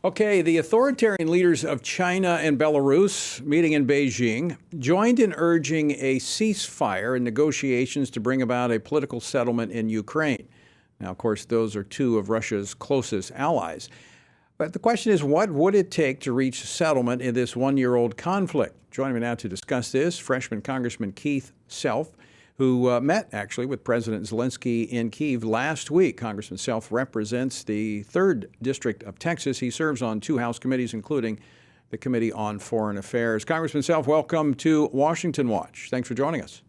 Okay, the authoritarian leaders of China and Belarus, meeting in Beijing, joined in urging a ceasefire in negotiations to bring about a political settlement in Ukraine. Now, of course, those are two of Russia's closest allies. But the question is, what would it take to reach settlement in this one-year-old conflict? Joining me now to discuss this, freshman Congressman Keith Self, who met actually with President Zelensky in Kyiv last week. Congressman Self represents the 3rd District of Texas. He serves on 2 House committees, including the Committee on Foreign Affairs. Congressman Self, welcome to Washington Watch. Thanks for joining us.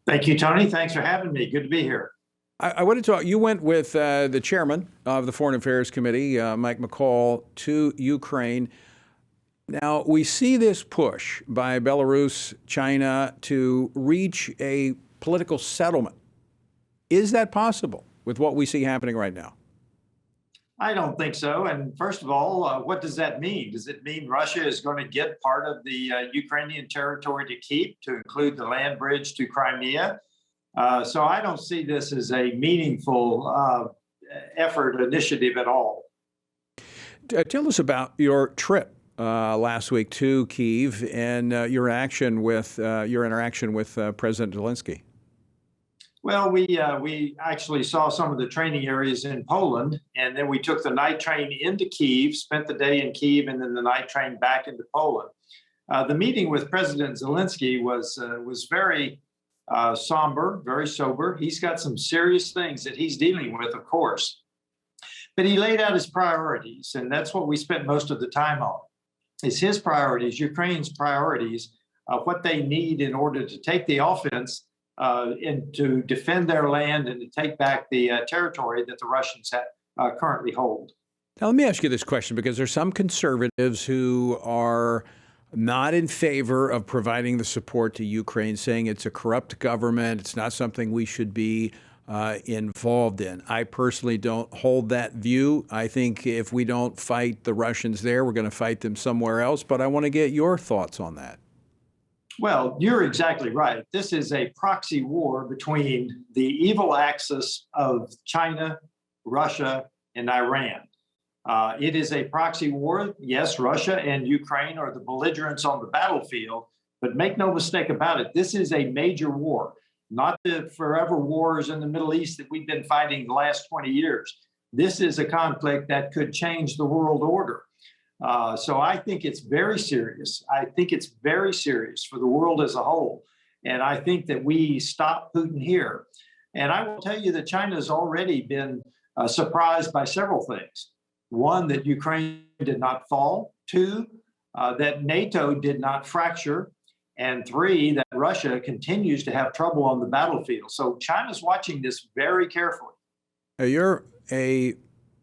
Thank you, Tony. Thanks for having me. Good to be here. I want to talk. You went with the chairman of the Foreign Affairs Committee, Mike McCall, to Ukraine. Now, we see this push by Belarus, China, to reach a political settlement. Is that possible with what we see happening right now? I don't think so. And first of all, what does that mean? Does it mean Russia is going to get part of the Ukrainian territory to keep, to include the land bridge to Crimea? So I don't see this as a meaningful initiative at all. Tell us about your trip last week to Kyiv and your interaction with President Zelensky. Well, we actually saw some of the training areas in Poland, and then we took the night train into Kyiv, spent the day in Kyiv, and then the night train back into Poland. The meeting with President Zelensky was very somber, very sober. He's got some serious things that he's dealing with, of course, but he laid out his priorities, and that's what we spent most of the time on. It's his priorities, Ukraine's priorities, what they need in order to take the offense and to defend their land and to take back the territory that the Russians currently hold. Now, let me ask you this question, because there's some conservatives who are not in favor of providing the support to Ukraine, saying it's a corrupt government, it's not something we should be involved in. I personally don't hold that view. I think if we don't fight the Russians there, we're going to fight them somewhere else. But I want to get your thoughts on that. Well, you're exactly right. This is a proxy war between the evil axis of China, Russia, and Iran. It is a proxy war. Yes, Russia and Ukraine are the belligerents on the battlefield, but make no mistake about it, this is a major war, not the forever wars in the Middle East that we've been fighting the last 20 years. This is a conflict that could change the world order. So I think it's very serious. I think it's very serious for the world as a whole. And I think that we stop Putin here. And I will tell you that China has already been surprised by several things. One, that Ukraine did not fall. 2, that NATO did not fracture. And 3, that Russia continues to have trouble on the battlefield. So China's watching this very carefully. You're a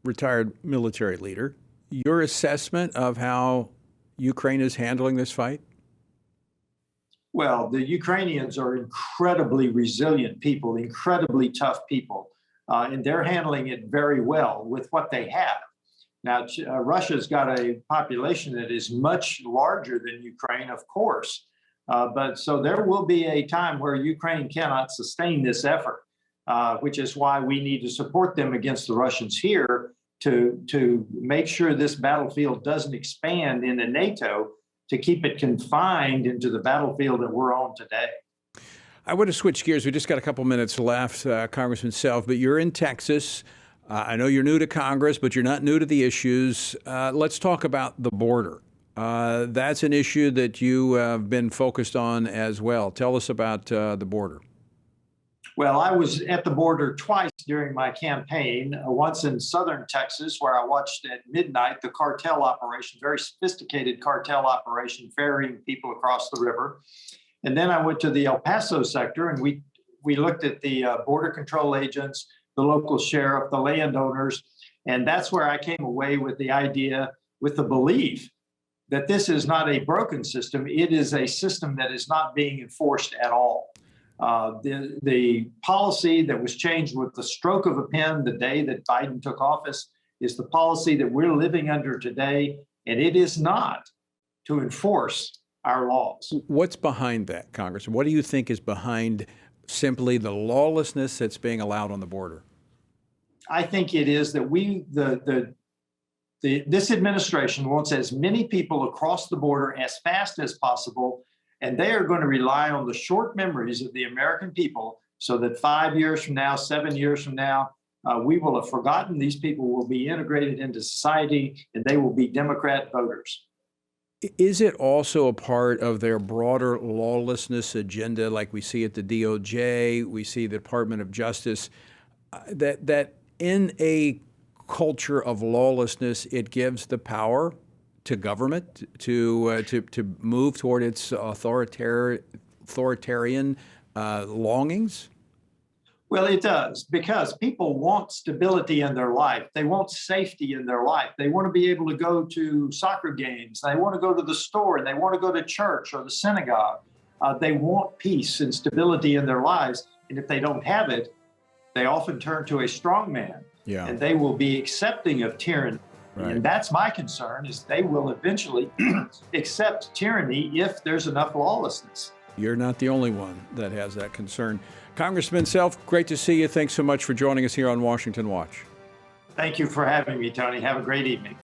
retired military leader. Your assessment of how Ukraine is handling this fight? Well, the Ukrainians are incredibly resilient people, incredibly tough people, and they're handling it very well with what they have. Now, Russia's got a population that is much larger than Ukraine, of course, but so there will be a time where Ukraine cannot sustain this effort, which is why we need to support them against the Russians here to make sure this battlefield doesn't expand into NATO, to keep it confined into the battlefield that we're on today. I want to switch gears. We just got a couple minutes left, Congressman Self, but you're in Texas. I know you're new to Congress, but you're not new to the issues. Let's talk about the border. That's an issue that you have been focused on as well. Tell us about the border. Well, I was at the border twice during my campaign, once in southern Texas, where I watched at midnight the cartel operation, very sophisticated cartel operation, ferrying people across the river. And then I went to the El Paso sector, and we looked at the border control agents, the local sheriff, the landowners, and that's where I came away with the idea, with the belief that this is not a broken system. It is a system that is not being enforced at all. The policy that was changed with the stroke of a pen the day that Biden took office is the policy that we're living under today, and it is not to enforce our laws. What's behind that, Congressman? What do you think is behind simply the lawlessness that's being allowed on the border? I think it is that the this administration wants as many people across the border as fast as possible, and they are going to rely on the short memories of the American people so that 5 years from now, 7 years from now, we will have forgotten these people will be integrated into society and they will be Democrat voters. Is it also a part of their broader lawlessness agenda, like we see at the DOJ, we see the Department of Justice, that in a culture of lawlessness, it gives the power to government to move toward its authoritarian longings? Well, it does, because people want stability in their life. They want safety in their life. They want to be able to go to soccer games. They want to go to the store, and they want to go to church or the synagogue. They want peace and stability in their lives. And if they don't have it, they often turn to a strong man. Yeah. And they will be accepting of tyranny. Right. And that's my concern, is they will eventually accept tyranny if there's enough lawlessness. You're not the only one that has that concern. Congressman Self, great to see you. Thanks so much for joining us here on Washington Watch. Thank you for having me, Tony. Have a great evening.